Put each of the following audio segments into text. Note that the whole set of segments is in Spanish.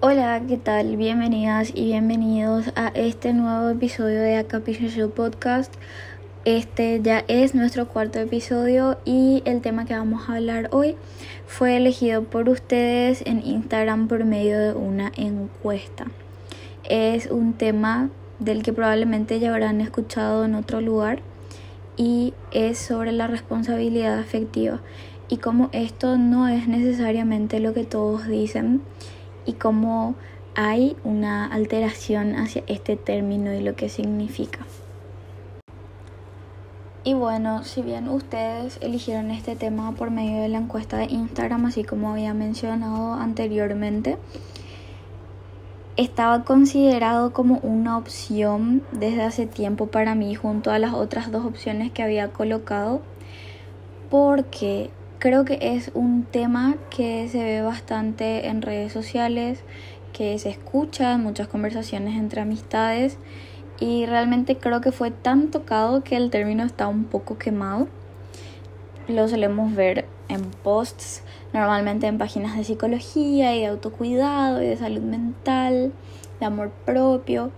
Hola, ¿qué tal? Bienvenidas y bienvenidos a este nuevo episodio de Acapulco Podcast. Este ya es nuestro cuarto episodio y el tema que vamos a hablar hoy fue elegido por ustedes en Instagram por medio de una encuesta. Es un tema del que probablemente ya habrán escuchado en otro lugar y es sobre la responsabilidad afectiva y cómo esto no es necesariamente lo que todos dicen y cómo hay una alteración hacia este término y lo que significa. Y bueno, si bien ustedes eligieron este tema por medio de la encuesta de Instagram, así como había mencionado anteriormente, estaba considerado como una opción desde hace tiempo para mí junto a las otras dos opciones que había colocado, porque creo que es un tema que se ve bastante en redes sociales, que se escucha en muchas conversaciones entre amistades y realmente creo que fue tan tocado que el término está un poco quemado. Lo solemos ver en posts, normalmente en páginas de psicología y de autocuidado y de salud mental, de amor propio.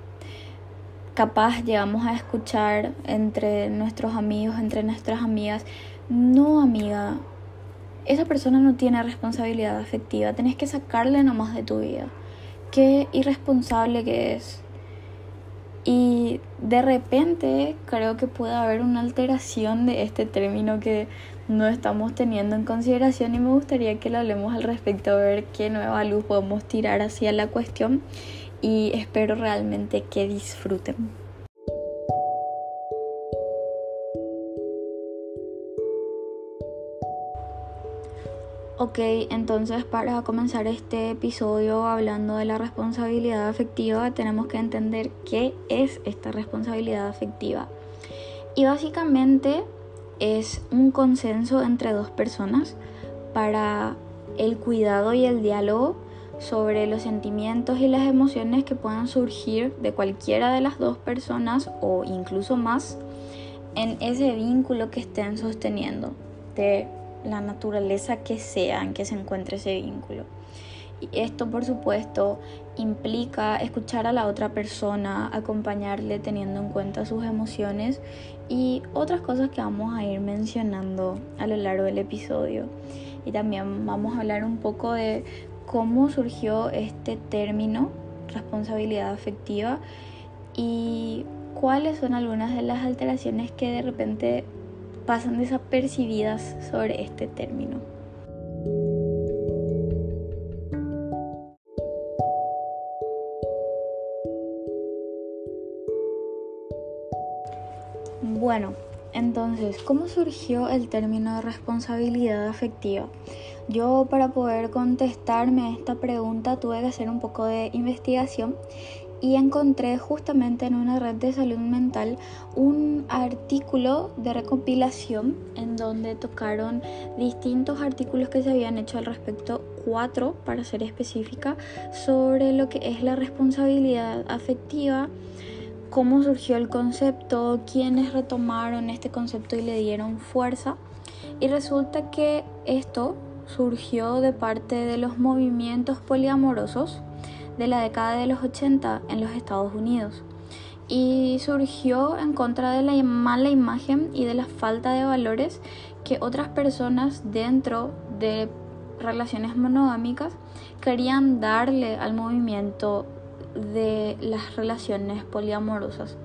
Capaz llegamos a escuchar entre nuestros amigos, entre nuestras amigas: no, amiga, esa persona no tiene responsabilidad afectiva, tenés que sacarle nomás de tu vida. Qué irresponsable que es. Y de repente creo que puede haber una alteración de este término que no estamos teniendo en consideración y me gustaría que lo hablemos al respecto, a ver qué nueva luz podemos tirar hacia la cuestión y espero realmente que disfruten. Ok, entonces para comenzar este episodio hablando de la responsabilidad afectiva, tenemos que entender qué es esta responsabilidad afectiva. Y básicamente es un consenso entre dos personas para el cuidado y el diálogo sobre los sentimientos y las emociones que puedan surgir de cualquiera de las dos personas o incluso más en ese vínculo que estén sosteniendo, de la naturaleza que sea en que se encuentre ese vínculo. Y esto, por supuesto, implica escuchar a la otra persona, acompañarle teniendo en cuenta sus emociones y otras cosas que vamos a ir mencionando a lo largo del episodio. Y también vamos a hablar un poco de cómo surgió este término, responsabilidad afectiva, y cuáles son algunas de las alteraciones que de repente pasan desapercibidas sobre este término. Bueno, entonces, ¿cómo surgió el término de responsabilidad afectiva? Yo, para poder contestarme a esta pregunta, tuve que hacer un poco de investigación y encontré justamente en una red de salud mental un artículo de recopilación en donde tocaron distintos artículos que se habían hecho al respecto, 4 para ser específica, sobre lo que es la responsabilidad afectiva, cómo surgió el concepto, quiénes retomaron este concepto y le dieron fuerza. Y resulta que esto surgió de parte de los movimientos poliamorosos de la década de los 80 en los Estados Unidos. Y surgió en contra de la mala imagen y de la falta de valores que otras personas dentro de relaciones monogámicas querían darle al movimiento de las relaciones poliamorosas,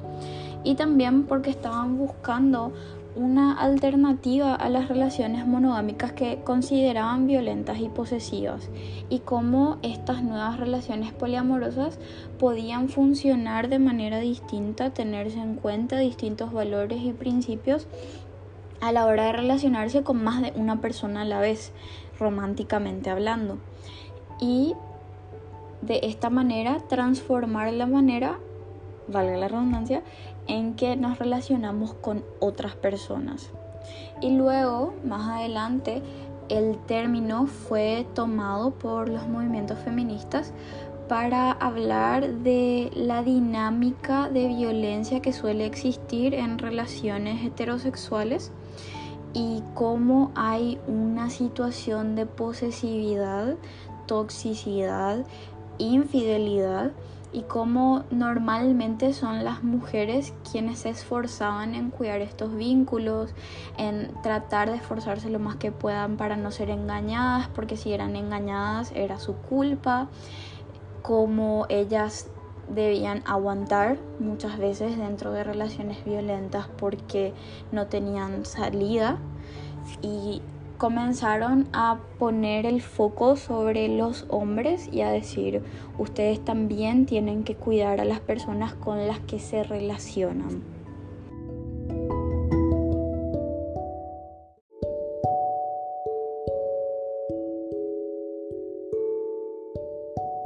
y también porque estaban buscando una alternativa a las relaciones monogámicas que consideraban violentas y posesivas, y cómo estas nuevas relaciones poliamorosas podían funcionar de manera distinta, tenerse en cuenta distintos valores y principios a la hora de relacionarse con más de una persona a la vez, románticamente hablando, y de esta manera transformar la manera, valga la redundancia, en que nos relacionamos con otras personas. Y luego, más adelante, el término fue tomado por los movimientos feministas para hablar de la dinámica de violencia que suele existir en relaciones heterosexuales y cómo hay una situación de posesividad, toxicidad infidelidad y cómo normalmente son las mujeres quienes se esforzaban en cuidar estos vínculos, en tratar de esforzarse lo más que puedan para no ser engañadas, porque si eran engañadas era su culpa, cómo ellas debían aguantar muchas veces dentro de relaciones violentas porque no tenían salida, y comenzaron a poner el foco sobre los hombres y a decir: ustedes también tienen que cuidar a las personas con las que se relacionan.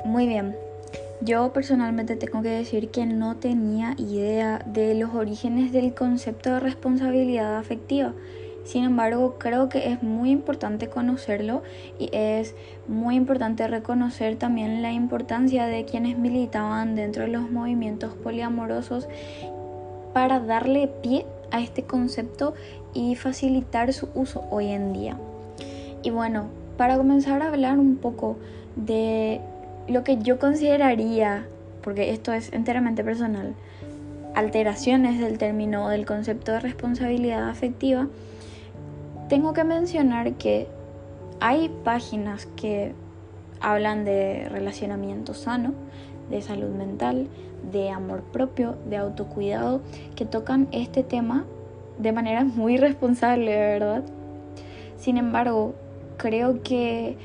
Muy bien, yo personalmente tengo que decir que no tenía idea de los orígenes del concepto de responsabilidad afectiva. Sin embargo, creo que es muy importante conocerlo y es muy importante reconocer también la importancia de quienes militaban dentro de los movimientos poliamorosos para darle pie a este concepto y facilitar su uso hoy en día. Y bueno, para comenzar a hablar un poco de lo que yo consideraría, porque esto es enteramente personal, alteraciones del término o del concepto de responsabilidad afectiva, tengo que mencionar que hay páginas que hablan de relacionamiento sano, de salud mental, de amor propio, de autocuidado, que tocan este tema de manera muy responsable, ¿verdad? Sin embargo, creo que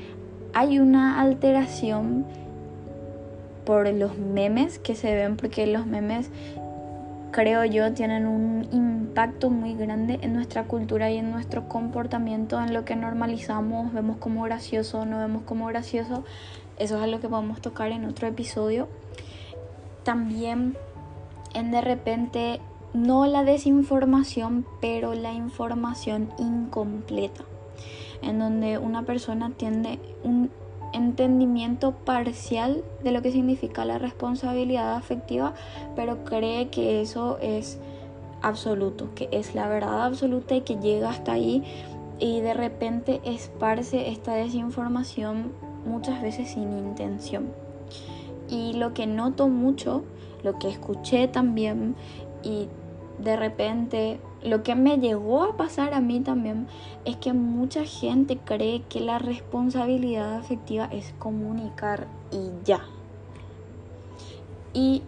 hay una alteración por los memes que se ven, porque los memes, creo yo, tienen un impacto muy grande en nuestra cultura y en nuestro comportamiento, en lo que normalizamos, vemos como gracioso, no vemos como gracioso. Eso es algo que podemos tocar en otro episodio. También en de repente, no la desinformación, pero la información incompleta, en donde una persona tiene un entendimiento parcial de lo que significa la responsabilidad afectiva, pero cree que eso es absoluto, que es la verdad absoluta y que llega hasta ahí, y de repente esparce esta desinformación muchas veces sin intención. Y lo que noto mucho, lo que escuché también, y de repente lo que me llegó a pasar a mí también, es que mucha gente cree que la responsabilidad afectiva es comunicar y ya. Y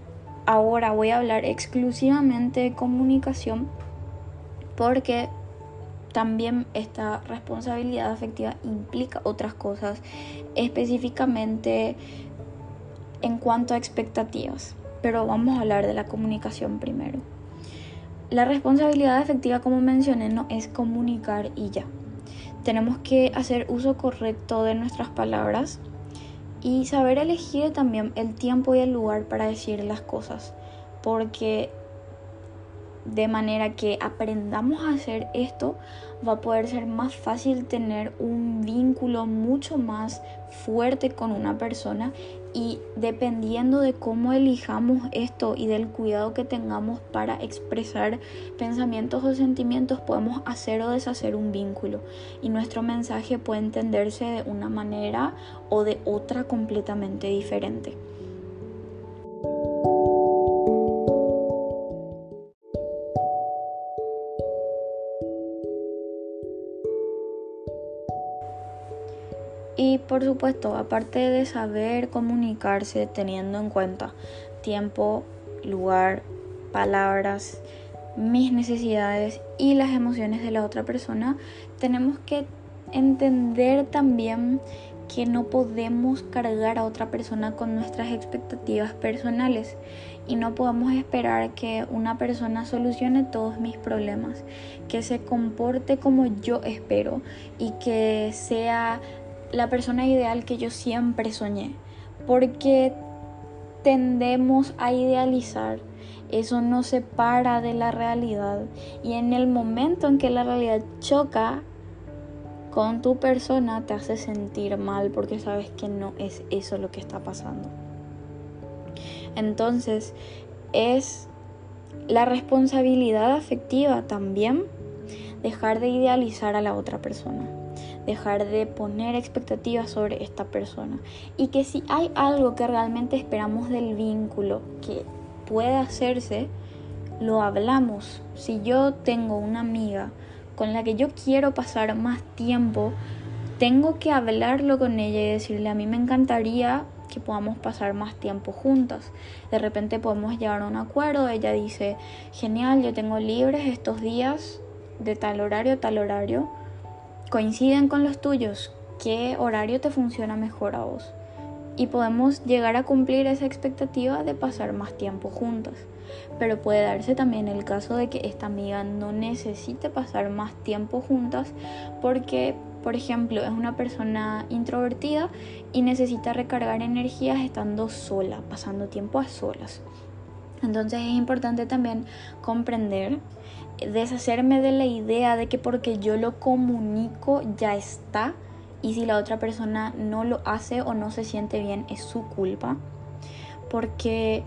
ahora voy a hablar exclusivamente de comunicación, porque también esta responsabilidad afectiva implica otras cosas, específicamente en cuanto a expectativas. Pero vamos a hablar de la comunicación primero. La responsabilidad afectiva, como mencioné, no es comunicar y ya. Tenemos que hacer uso correcto de nuestras palabras y saber elegir también el tiempo y el lugar para decir las cosas, porque de manera que aprendamos a hacer esto, va a poder ser más fácil tener un vínculo mucho más fuerte con una persona, y dependiendo de cómo elijamos esto y del cuidado que tengamos para expresar pensamientos o sentimientos, podemos hacer o deshacer un vínculo, y nuestro mensaje puede entenderse de una manera o de otra completamente diferente. Y por supuesto, aparte de saber comunicarse teniendo en cuenta tiempo, lugar, palabras, mis necesidades y las emociones de la otra persona, tenemos que entender también que no podemos cargar a otra persona con nuestras expectativas personales, y no podemos esperar que una persona solucione todos mis problemas, que se comporte como yo espero y que sea la persona ideal que yo siempre soñé, porque tendemos a idealizar. Eso nos separa de la realidad, y en el momento en que la realidad choca con tu persona, te hace sentir mal porque sabes que no es eso lo que está pasando. Entonces, es la responsabilidad afectiva también dejar de idealizar a la otra persona, dejar de poner expectativas sobre esta persona. Y que si hay algo que realmente esperamos del vínculo que puede hacerse, lo hablamos. Si yo tengo una amiga con la que yo quiero pasar más tiempo, tengo que hablarlo con ella y decirle: a mí me encantaría que podamos pasar más tiempo juntas. De repente podemos llegar a un acuerdo. Ella dice: genial, yo tengo libres estos días de tal horario a tal horario, coinciden con los tuyos, ¿qué horario te funciona mejor a vos? Y podemos llegar a cumplir esa expectativa de pasar más tiempo juntas. Pero puede darse también el caso de que esta amiga no necesite pasar más tiempo juntas porque, por ejemplo, es una persona introvertida y necesita recargar energías estando sola, pasando tiempo a solas. Entonces es importante también comprender, deshacerme de la idea de que porque yo lo comunico ya está, y si la otra persona no lo hace o no se siente bien es su culpa, porque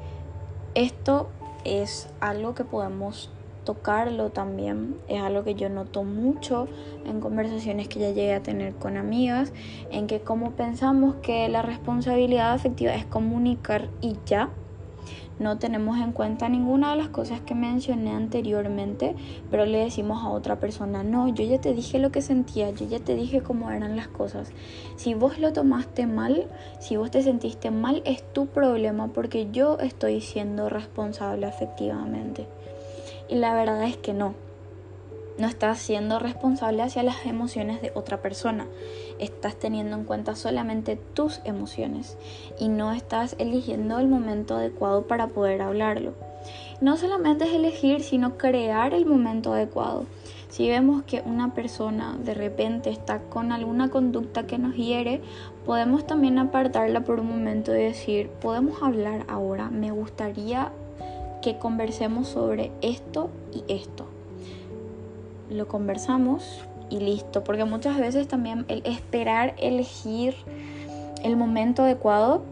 esto es algo que podemos tocarlo también. Es algo que yo noto mucho en conversaciones que ya llegué a tener con amigas, en que como pensamos que la responsabilidad afectiva es comunicar y ya, no tenemos en cuenta ninguna de las cosas que mencioné anteriormente, pero le decimos a otra persona: no, yo ya te dije lo que sentía, yo ya te dije cómo eran las cosas. Si vos lo tomaste mal, si vos te sentiste mal, es tu problema, porque yo estoy siendo responsable afectivamente. Y la verdad es que no estás siendo responsable hacia las emociones de otra persona. Estás teniendo en cuenta solamente tus emociones y no estás eligiendo el momento adecuado para poder hablarlo. No solamente es elegir, sino crear el momento adecuado. Si vemos que una persona de repente está con alguna conducta que nos hiere, podemos también apartarla por un momento y decir: podemos hablar ahora, me gustaría que conversemos sobre esto y esto. Lo conversamos y listo, porque muchas veces también el esperar elegir el momento adecuado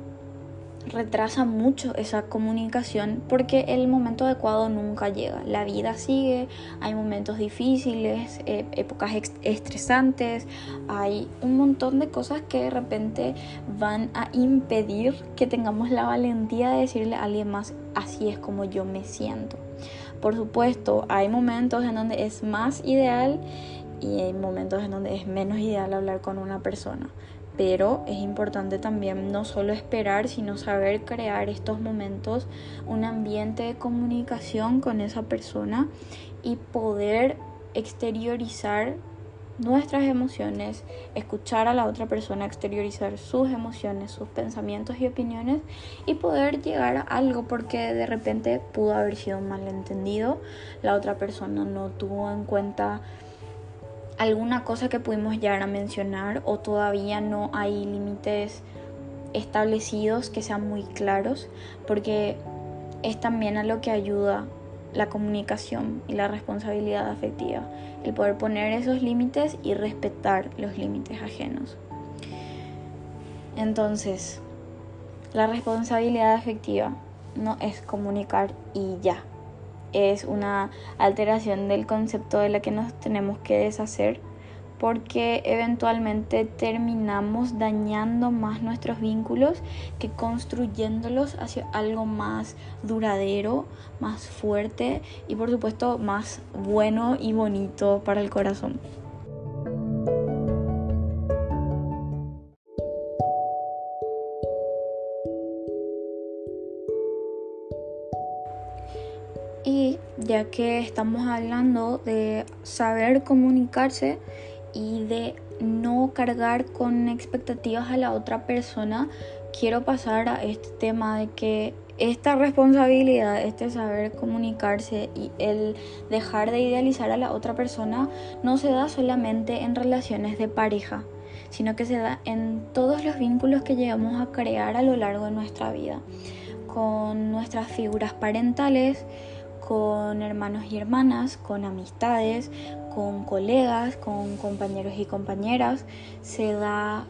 retrasa mucho esa comunicación, porque el momento adecuado nunca llega. La vida sigue, hay momentos difíciles, épocas estresantes, hay un montón de cosas que de repente van a impedir que tengamos la valentía de decirle a alguien más: así es como yo me siento. Por supuesto, hay momentos en donde es más ideal y hay momentos en donde es menos ideal hablar con una persona. Pero es importante también no solo esperar, sino saber crear estos momentos, un ambiente de comunicación con esa persona y poder exteriorizar nuestras emociones, escuchar a la otra persona, exteriorizar sus emociones, sus pensamientos y opiniones, y poder llegar a algo, porque de repente pudo haber sido un malentendido, la otra persona no tuvo en cuenta alguna cosa que pudimos llegar a mencionar, o todavía no hay límites establecidos que sean muy claros, porque es también a lo que ayuda la comunicación y la responsabilidad afectiva, el poder poner esos límites y respetar los límites ajenos. Entonces, la responsabilidad afectiva no es comunicar y ya, es una alteración del concepto de la que nos tenemos que deshacer, porque eventualmente terminamos dañando más nuestros vínculos que construyéndolos hacia algo más duradero, más fuerte y por supuesto más bueno y bonito para el corazón. Y ya que estamos hablando de saber comunicarse y de no cargar con expectativas a la otra persona, quiero pasar a este tema de que esta responsabilidad, este saber comunicarse y el dejar de idealizar a la otra persona no se da solamente en relaciones de pareja, sino que se da en todos los vínculos que llegamos a crear a lo largo de nuestra vida, con nuestras figuras parentales, con hermanos y hermanas, con amistades, con colegas, con compañeros y compañeras. Se da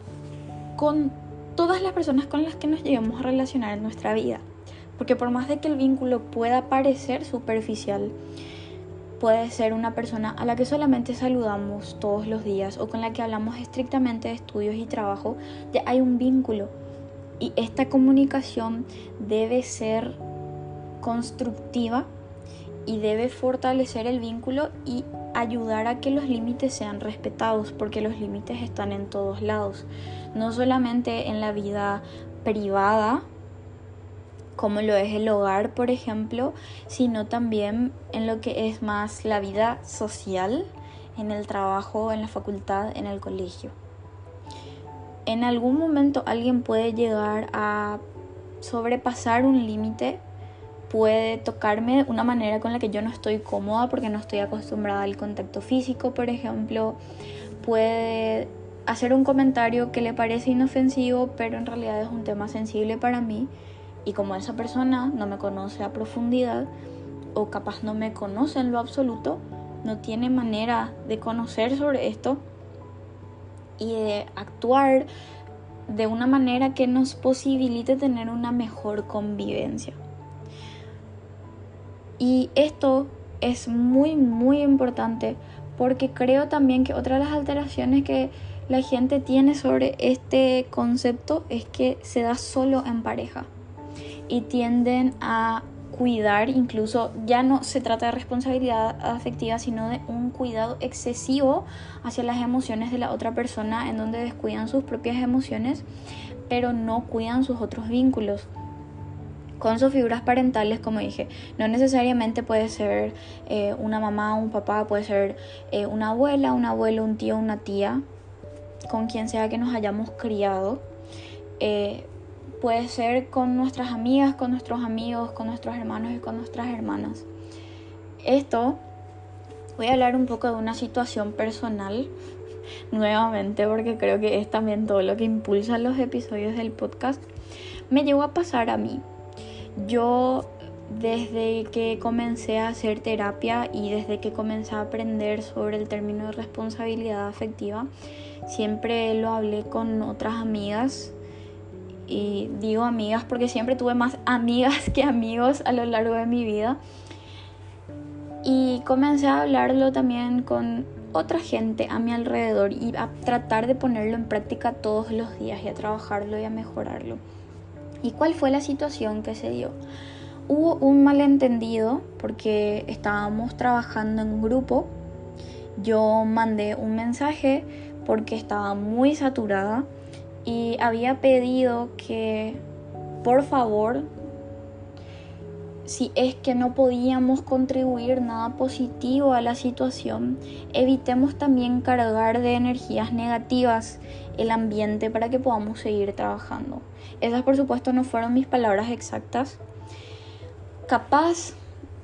con todas las personas con las que nos llegamos a relacionar en nuestra vida, porque por más de que el vínculo pueda parecer superficial, puede ser una persona a la que solamente saludamos todos los días o con la que hablamos estrictamente de estudios y trabajo. Ya hay un vínculo y esta comunicación debe ser constructiva y debe fortalecer el vínculo y ayudar a que los límites sean respetados, porque los límites están en todos lados, no solamente en la vida privada, como lo es el hogar, por ejemplo, sino también en lo que es más la vida social, en el trabajo, en la facultad, en el colegio. En algún momento alguien puede llegar a sobrepasar un límite, puede tocarme de una manera con la que yo no estoy cómoda porque no estoy acostumbrada al contacto físico, por ejemplo. Puede hacer un comentario que le parece inofensivo, pero en realidad es un tema sensible para mí. Y como esa persona no me conoce a profundidad, o capaz no me conoce en lo absoluto, no tiene manera de conocer sobre esto y de actuar de una manera que nos posibilite tener una mejor convivencia. Y esto es muy, muy importante porque creo también que otra de las alteraciones que la gente tiene sobre este concepto es que se da solo en pareja y tienden a cuidar, incluso ya no se trata de responsabilidad afectiva, sino de un cuidado excesivo hacia las emociones de la otra persona, en donde descuidan sus propias emociones, pero no cuidan sus otros vínculos. Con sus figuras parentales, como dije, no necesariamente puede ser una mamá, un papá, puede ser una abuela, un abuelo, un tío, una tía, con quien sea que nos hayamos criado. Puede ser con nuestras amigas, con nuestros amigos, con nuestros hermanos y con nuestras hermanas. Esto, voy a hablar un poco de una situación personal, nuevamente, porque creo que es también todo lo que impulsa los episodios del podcast. Me llegó a pasar a mí. Yo, desde que comencé a hacer terapia y desde que comencé a aprender sobre el término de responsabilidad afectiva, siempre lo hablé con otras amigas. Y digo amigas porque siempre tuve más amigas que amigos a lo largo de mi vida. Y comencé a hablarlo también con otra gente a mi alrededor y a tratar de ponerlo en práctica todos los días y a trabajarlo y a mejorarlo. ¿Y cuál fue la situación que se dio? Hubo un malentendido porque estábamos trabajando en un grupo. Yo mandé un mensaje porque estaba muy saturada y había pedido que, por favor, si es que no podíamos contribuir nada positivo a la situación, evitemos también cargar de energías negativas el ambiente para que podamos seguir trabajando. Esas, por supuesto, no fueron mis palabras exactas. Capaz,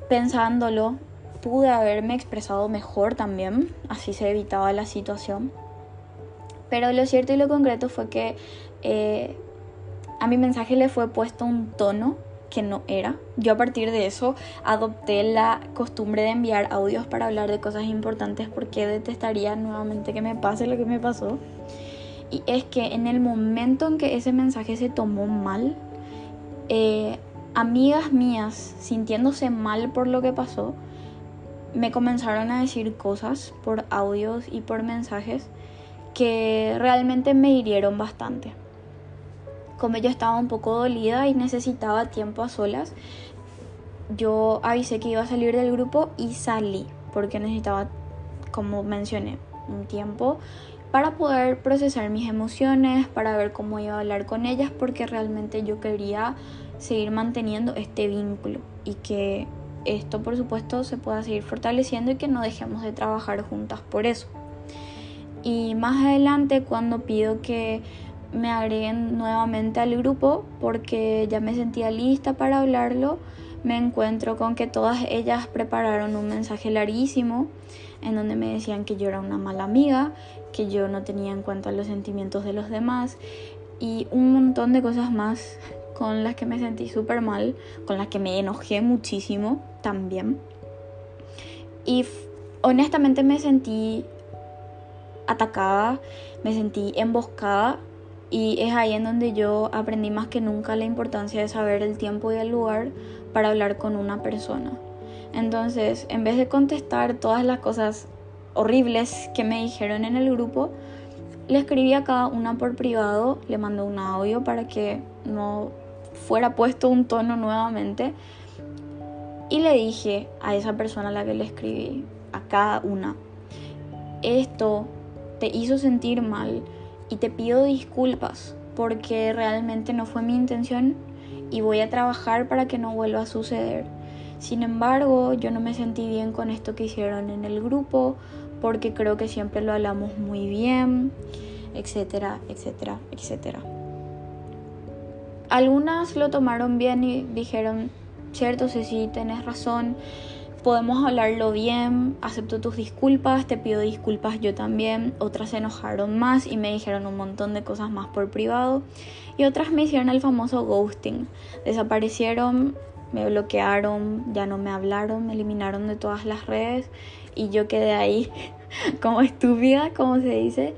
pensándolo, pude haberme expresado mejor también, así se evitaba la situación. Pero lo cierto y lo concreto fue que a mi mensaje le fue puesto un tono que no era. Yo a partir de eso adopté la costumbre de enviar audios para hablar de cosas importantes porque detestaría nuevamente que me pase lo que me pasó. Y es que en el momento en que ese mensaje se tomó mal, amigas mías sintiéndose mal por lo que pasó, me comenzaron a decir cosas por audios y por mensajes que realmente me hirieron bastante. Como yo estaba un poco dolida y necesitaba tiempo a solas, yo avisé que iba a salir del grupo y salí porque necesitaba, como mencioné, un tiempo para poder procesar mis emociones, para ver cómo iba a hablar con ellas, porque realmente yo quería seguir manteniendo este vínculo y que esto, por supuesto, se pueda seguir fortaleciendo y que no dejemos de trabajar juntas por eso. Y más adelante, cuando pido que me agreguen nuevamente al grupo porque ya me sentía lista para hablarlo, me encuentro con que todas ellas prepararon un mensaje larguísimo en donde me decían que yo era una mala amiga, que yo no tenía en cuenta los sentimientos de los demás y un montón de cosas más con las que me sentí súper mal, con las que me enojé muchísimo también. Y honestamente me sentí atacada, me sentí emboscada. Y es ahí en donde yo aprendí más que nunca la importancia de saber el tiempo y el lugar para hablar con una persona. Entonces, en vez de contestar todas las cosas horribles que me dijeron en el grupo, le escribí a cada una por privado, le mandé un audio para que no fuera puesto un tono nuevamente. Y le dije a esa persona a la que le escribí, a cada una: esto te hizo sentir mal y te pido disculpas porque realmente no fue mi intención y voy a trabajar para que no vuelva a suceder. Sin embargo, yo no me sentí bien con esto que hicieron en el grupo porque creo que siempre lo hablamos muy bien, etcétera, etcétera, etcétera. Algunas lo tomaron bien y dijeron: cierto, Ceci, tenés razón, podemos hablarlo bien, acepto tus disculpas, te pido disculpas yo también. Otras se enojaron más y me dijeron un montón de cosas más por privado. Y otras me hicieron el famoso ghosting. Desaparecieron, me bloquearon, ya no me hablaron, me eliminaron de todas las redes. Y yo quedé ahí como estúpida, como se dice,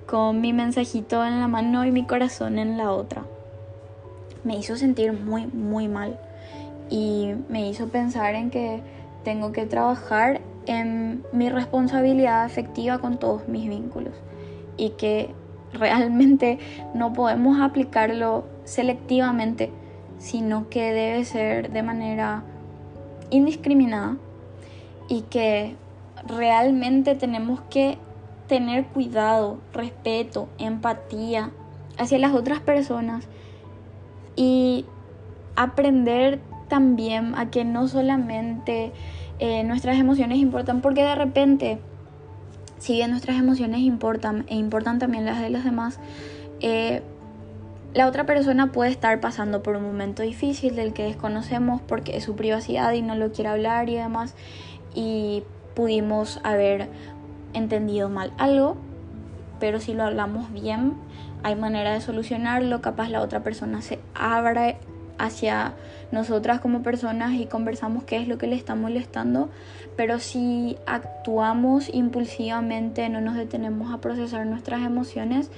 con mi mensajito en la mano y mi corazón en la otra. Me hizo sentir muy, muy mal. Y me hizo pensar en que tengo que trabajar en mi responsabilidad afectiva con todos mis vínculos y que realmente no podemos aplicarlo selectivamente, sino que debe ser de manera indiscriminada y que realmente tenemos que tener cuidado, respeto, empatía hacia las otras personas y aprender también a que no solamente nuestras emociones importan, porque de repente, si bien nuestras emociones importan e importan también las de los demás, la otra persona puede estar pasando por un momento difícil del que desconocemos porque es su privacidad y no lo quiere hablar y demás, y pudimos haber entendido mal algo, pero si lo hablamos bien, hay manera de solucionarlo. Capaz la otra persona se abra hacia nosotras como personas y conversamos qué es lo que le está molestando, pero si actuamos impulsivamente, no nos detenemos a procesar nuestras emociones,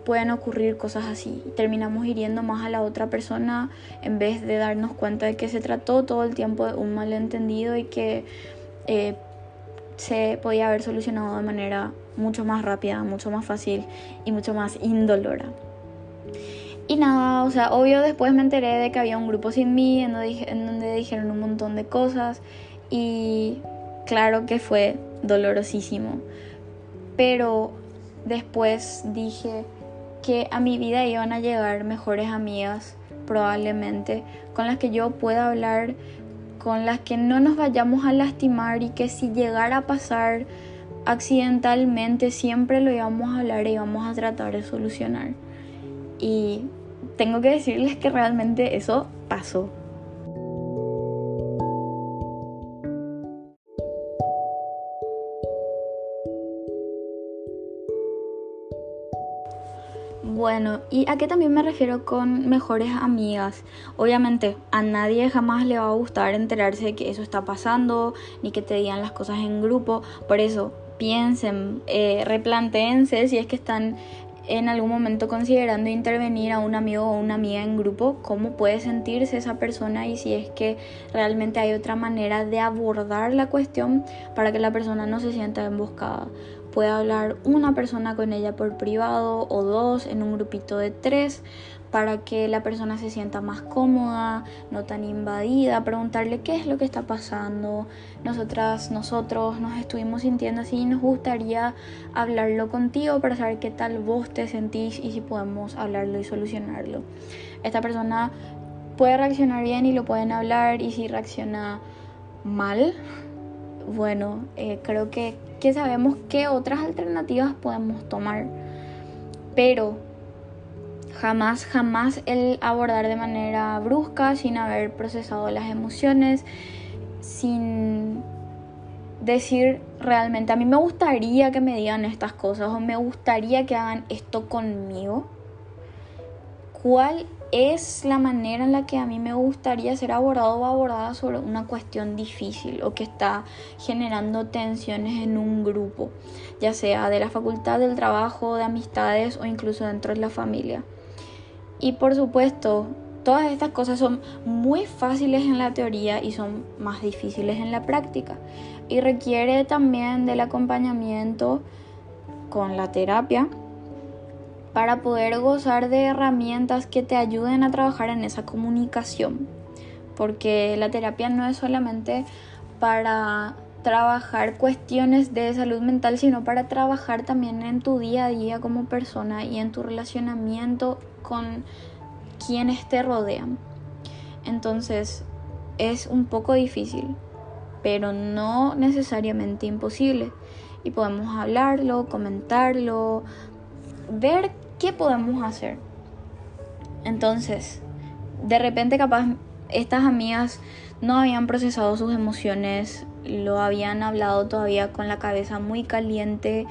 pueden ocurrir cosas así. Terminamos hiriendo más a la otra persona en vez de darnos cuenta de que se trató todo el tiempo de un malentendido y que se podía haber solucionado de manera mucho más rápida, mucho más fácil y mucho más indolora. Y nada, o sea, obvio después me enteré de que había un grupo sin mí en donde dijeron un montón de cosas y claro que fue dolorosísimo. Pero después dije que a mi vida iban a llegar mejores amigas, probablemente, con las que yo pueda hablar, con las que no nos vayamos a lastimar y que si llegara a pasar accidentalmente siempre lo íbamos a hablar y íbamos a tratar de solucionar. Y tengo que decirles que realmente eso pasó. Bueno, ¿y a qué también me refiero con mejores amigas? Obviamente a nadie jamás le va a gustar enterarse de que eso está pasando, ni que te digan las cosas en grupo. Por eso piensen, replantéense si es que están en algún momento considerando intervenir a un amigo o una amiga en grupo, cómo puede sentirse esa persona y si es que realmente hay otra manera de abordar la cuestión para que la persona no se sienta emboscada. Puede hablar una persona con ella por privado o dos en un grupito de 3 para que la persona se sienta más cómoda, no tan invadida, preguntarle qué es lo que está pasando. Nosotros nos estuvimos sintiendo así y nos gustaría hablarlo contigo para saber qué tal vos te sentís y si podemos hablarlo y solucionarlo. Esta persona puede reaccionar bien y lo pueden hablar, y si reacciona mal, bueno, creo que sabemos qué otras alternativas podemos tomar, pero jamás el abordar de manera brusca, sin haber procesado las emociones, sin decir realmente a mí me gustaría que me digan estas cosas o me gustaría que hagan esto conmigo. ¿Cuál es la manera en la que a mí me gustaría ser abordado o abordada sobre una cuestión difícil o que está generando tensiones en un grupo, ya sea de la facultad, del trabajo, de amistades o incluso dentro de la familia? Y por supuesto, todas estas cosas son muy fáciles en la teoría y son más difíciles en la práctica. Y requiere también del acompañamiento con la terapia para poder gozar de herramientas que te ayuden a trabajar en esa comunicación. Porque la terapia no es solamente para trabajar cuestiones de salud mental, sino para trabajar también en tu día a día como persona y en tu relacionamiento con quienes te rodean. Entonces es un poco difícil, pero no necesariamente imposible. Y podemos hablarlo, comentarlo, ver qué podemos hacer. Entonces, de repente capaz estas amigas no habían procesado sus emociones, lo habían hablado todavía con la cabeza muy caliente.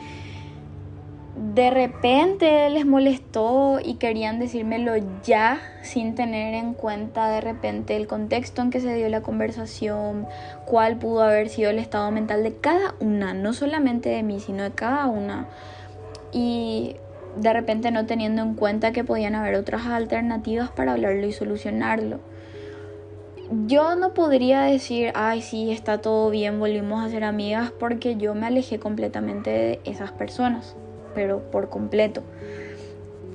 De repente les molestó y querían decírmelo ya, sin tener en cuenta de repente el contexto en que se dio la conversación, cuál pudo haber sido el estado mental de cada una, no solamente de mí, sino de cada una. Y de repente no teniendo en cuenta que podían haber otras alternativas para hablarlo y solucionarlo. Yo no podría decir, ay sí, está todo bien, volvimos a ser amigas, porque yo me alejé completamente de esas personas, pero por completo.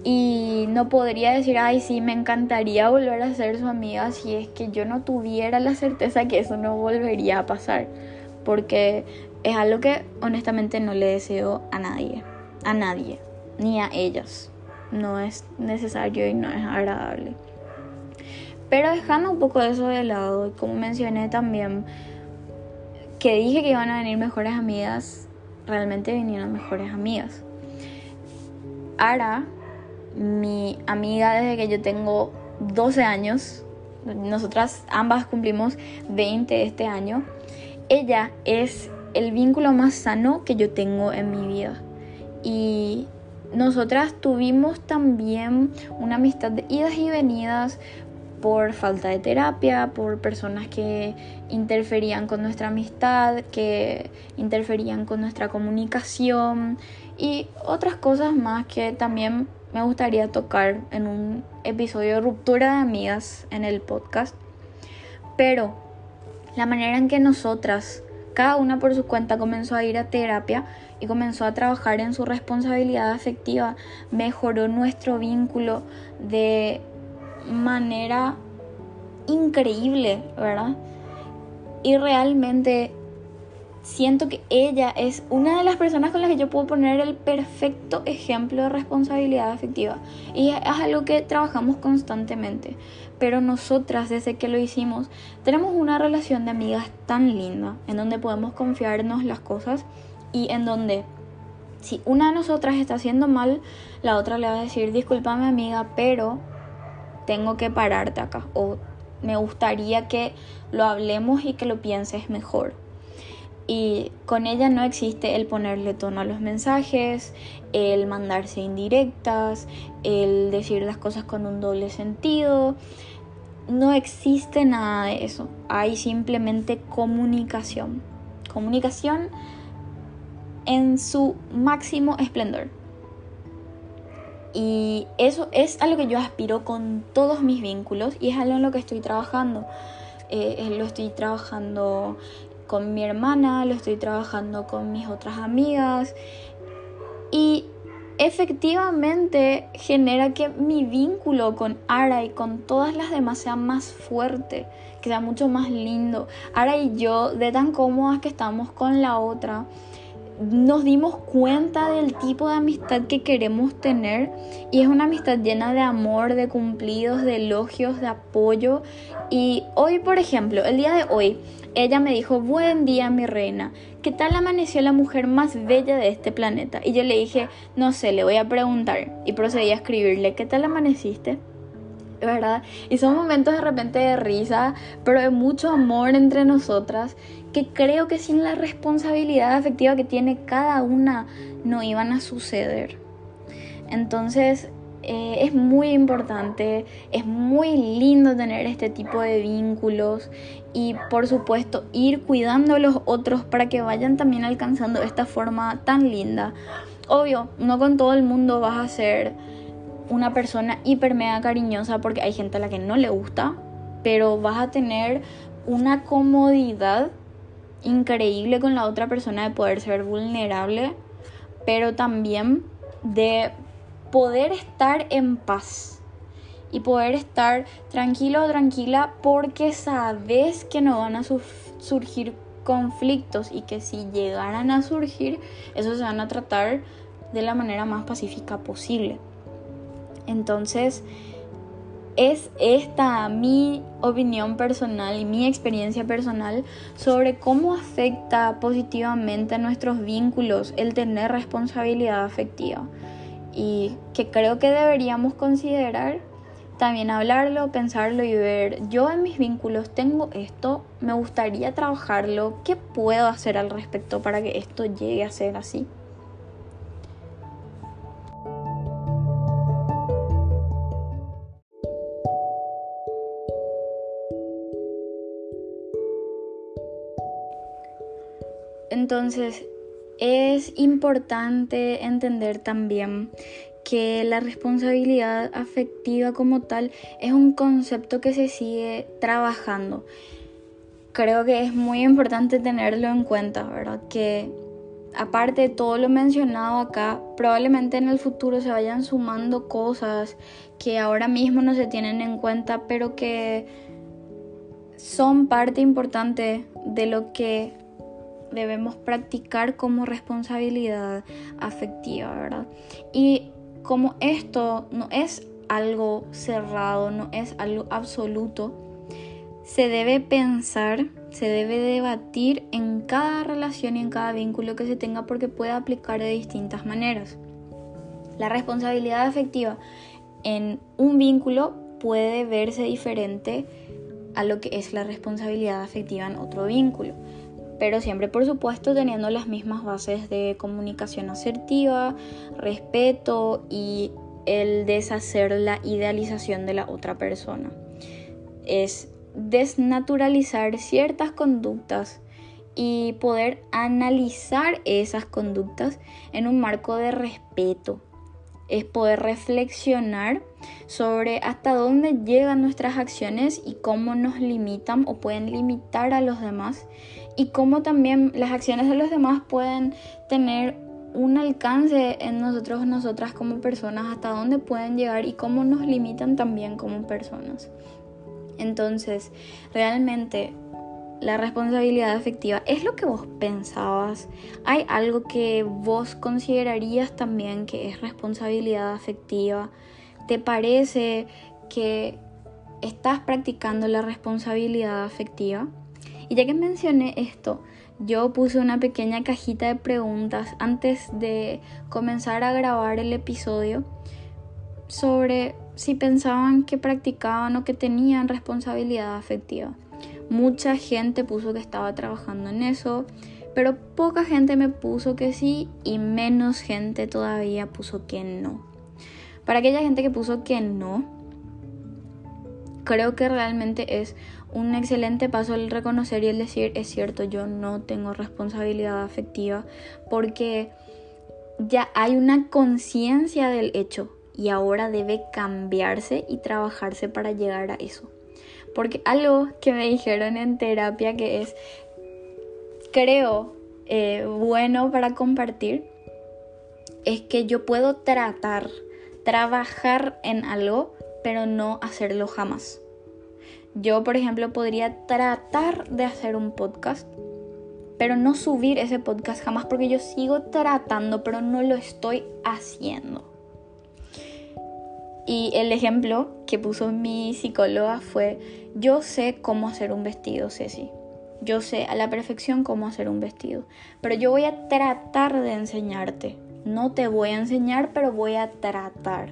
Y no podría decir, ay sí, me encantaría volver a ser su amiga, si es que yo no tuviera la certeza que eso no volvería a pasar, porque es algo que honestamente no le deseo a nadie, ni a ellas. No es necesario y no es agradable. Pero dejando un poco eso de lado, como mencioné también, que dije que iban a venir mejores amigas, realmente vinieron mejores amigas. Ara, mi amiga desde que yo tengo 12 años, nosotras ambas cumplimos 20 este año, ella es el vínculo más sano que yo tengo en mi vida. Y nosotras tuvimos también una amistad de idas y venidas, por falta de terapia, por personas que interferían con nuestra amistad, que interferían con nuestra comunicación y otras cosas más que también me gustaría tocar en un episodio de Ruptura de Amigas en el podcast. Pero la manera en que nosotras, cada una por su cuenta, comenzó a ir a terapia y comenzó a trabajar en su responsabilidad afectiva, mejoró nuestro vínculo de manera increíble, ¿verdad? Y realmente siento que ella es una de las personas con las que yo puedo poner el perfecto ejemplo de responsabilidad afectiva, y es algo que trabajamos constantemente. Pero nosotras, desde que lo hicimos, tenemos una relación de amigas tan linda, en donde podemos confiarnos las cosas y en donde si una de nosotras está haciendo mal, la otra le va a decir, discúlpame amiga, pero tengo que pararte acá, o me gustaría que lo hablemos y que lo pienses mejor. Y con ella no existe el ponerle tono a los mensajes, el mandarse indirectas, el decir las cosas con un doble sentido. No existe nada de eso. Hay simplemente comunicación. Comunicación en su máximo esplendor. Y eso es a lo que yo aspiro con todos mis vínculos, y es algo en lo que estoy trabajando. Lo estoy trabajando con mi hermana, lo estoy trabajando con mis otras amigas, y efectivamente genera que mi vínculo con Ara y con todas las demás sea más fuerte, que sea mucho más lindo. Ara y yo, de tan cómodas que estamos con la otra, nos dimos cuenta del tipo de amistad que queremos tener, y es una amistad llena de amor, de cumplidos, de elogios, de apoyo. Y hoy, por ejemplo, el día de hoy, ella me dijo, buen día mi reina, ¿qué tal amaneció la mujer más bella de este planeta? Y yo le dije, no sé, le voy a preguntar, y procedí a escribirle, ¿qué tal amaneciste? ¿Verdad? Y son momentos de repente de risa, pero de mucho amor entre nosotras, que creo que sin la responsabilidad afectiva que tiene cada una no iban a suceder. Entonces es muy importante, es muy lindo tener este tipo de vínculos, y por supuesto ir cuidando a los otros para que vayan también alcanzando esta forma tan linda. Obvio, no con todo el mundo vas a ser una persona hiper mega cariñosa, porque hay gente a la que no le gusta, pero vas a tener una comodidad increíble con la otra persona de poder ser vulnerable, pero también de poder estar en paz y poder estar tranquilo o tranquila, porque sabes que no van a surgir conflictos, y que si llegaran a surgir, esos se van a tratar de la manera más pacífica posible. Entonces, es esta mi opinión personal y mi experiencia personal sobre cómo afecta positivamente a nuestros vínculos el tener responsabilidad afectiva, y que creo que deberíamos considerar también hablarlo, pensarlo y ver, yo en mis vínculos tengo esto, me gustaría trabajarlo, ¿qué puedo hacer al respecto para que esto llegue a ser así? Entonces, es importante entender también que la responsabilidad afectiva como tal es un concepto que se sigue trabajando. Creo que es muy importante tenerlo en cuenta, ¿verdad? Que aparte de todo lo mencionado acá, probablemente en el futuro se vayan sumando cosas que ahora mismo no se tienen en cuenta, pero que son parte importante de lo que debemos practicar como responsabilidad afectiva, ¿verdad? Y como esto no es algo cerrado, no es algo absoluto, se debe pensar, se debe debatir en cada relación y en cada vínculo que se tenga, porque puede aplicar de distintas maneras. La responsabilidad afectiva en un vínculo puede verse diferente a lo que es la responsabilidad afectiva en otro vínculo, pero siempre, por supuesto, teniendo las mismas bases de comunicación asertiva, respeto y el deshacer la idealización de la otra persona. Es desnaturalizar ciertas conductas y poder analizar esas conductas en un marco de respeto. Es poder reflexionar sobre hasta dónde llegan nuestras acciones y cómo nos limitan o pueden limitar a los demás, y cómo también las acciones de los demás pueden tener un alcance en nosotros o nosotras como personas, hasta dónde pueden llegar y cómo nos limitan también como personas. Entonces, realmente la responsabilidad afectiva es lo que vos pensabas. ¿Hay algo que vos considerarías también que es responsabilidad afectiva? ¿Te parece que estás practicando la responsabilidad afectiva? Y ya que mencioné esto, yo puse una pequeña cajita de preguntas antes de comenzar a grabar el episodio sobre si pensaban que practicaban o que tenían responsabilidad afectiva. Mucha gente puso que estaba trabajando en eso, pero poca gente me puso que sí, y menos gente todavía puso que no. Para aquella gente que puso que no, creo que realmente es un excelente paso el reconocer y el decir, es cierto, yo no tengo responsabilidad afectiva, porque ya hay una conciencia del hecho y ahora debe cambiarse y trabajarse para llegar a eso. Porque algo que me dijeron en terapia que es, creo, bueno para compartir, es que yo puedo trabajar en algo, pero no hacerlo jamás. Yo, por ejemplo, podría tratar de hacer un podcast, pero no subir ese podcast jamás, porque yo sigo tratando, pero no lo estoy haciendo. Y el ejemplo que puso mi psicóloga fue, yo sé cómo hacer un vestido, Ceci. Yo sé a la perfección cómo hacer un vestido, pero yo voy a tratar de enseñarte. No te voy a enseñar, pero voy a tratar.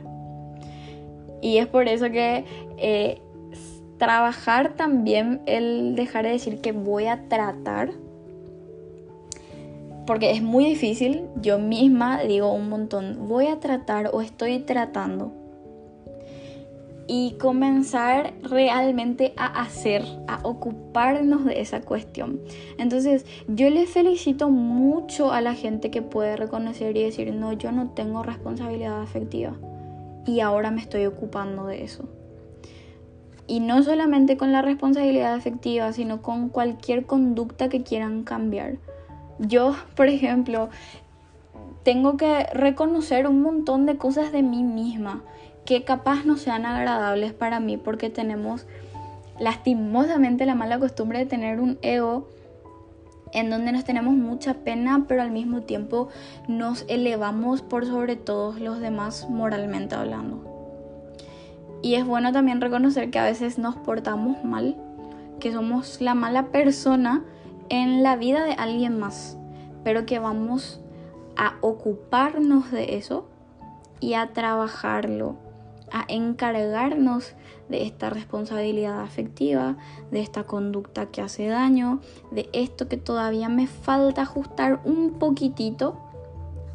Y es por eso que trabajar también el dejar de decir que voy a tratar, porque es muy difícil. Yo misma digo un montón, voy a tratar o estoy tratando. Y comenzar realmente a hacer, a ocuparnos de esa cuestión. Entonces, yo le felicito mucho a la gente que puede reconocer y decir, no, yo no tengo responsabilidad afectiva. y ahora me estoy ocupando de eso. Y no solamente con la responsabilidad afectiva, sino con cualquier conducta que quieran cambiar. Yo, por ejemplo, tengo que reconocer un montón de cosas de mí misma que capaz no sean agradables para mí, porque tenemos lastimosamente la mala costumbre de tener un ego en donde nos tenemos mucha pena, pero al mismo tiempo nos elevamos por sobre todos los demás moralmente hablando. Y es bueno también reconocer que a veces nos portamos mal, que somos la mala persona en la vida de alguien más, pero que vamos a ocuparnos de eso y a trabajarlo, a encargarnos de esta responsabilidad afectiva, de esta conducta que hace daño, de esto que todavía me falta ajustar un poquitito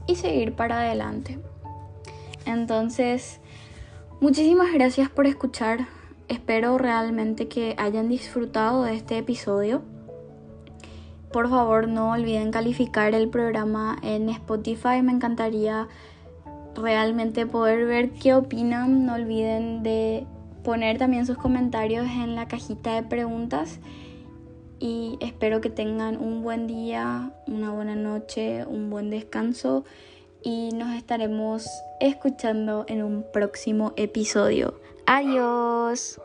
y seguir para adelante. Entonces, muchísimas gracias por escuchar. Espero realmente que hayan disfrutado de este episodio. Por favor, no olviden calificar el programa en Spotify. Me encantaría realmente poder ver qué opinan. No olviden de poner también sus comentarios en la cajita de preguntas. Y espero que tengan un buen día, una buena noche, un buen descanso. Y nos estaremos escuchando en un próximo episodio. ¡Adiós!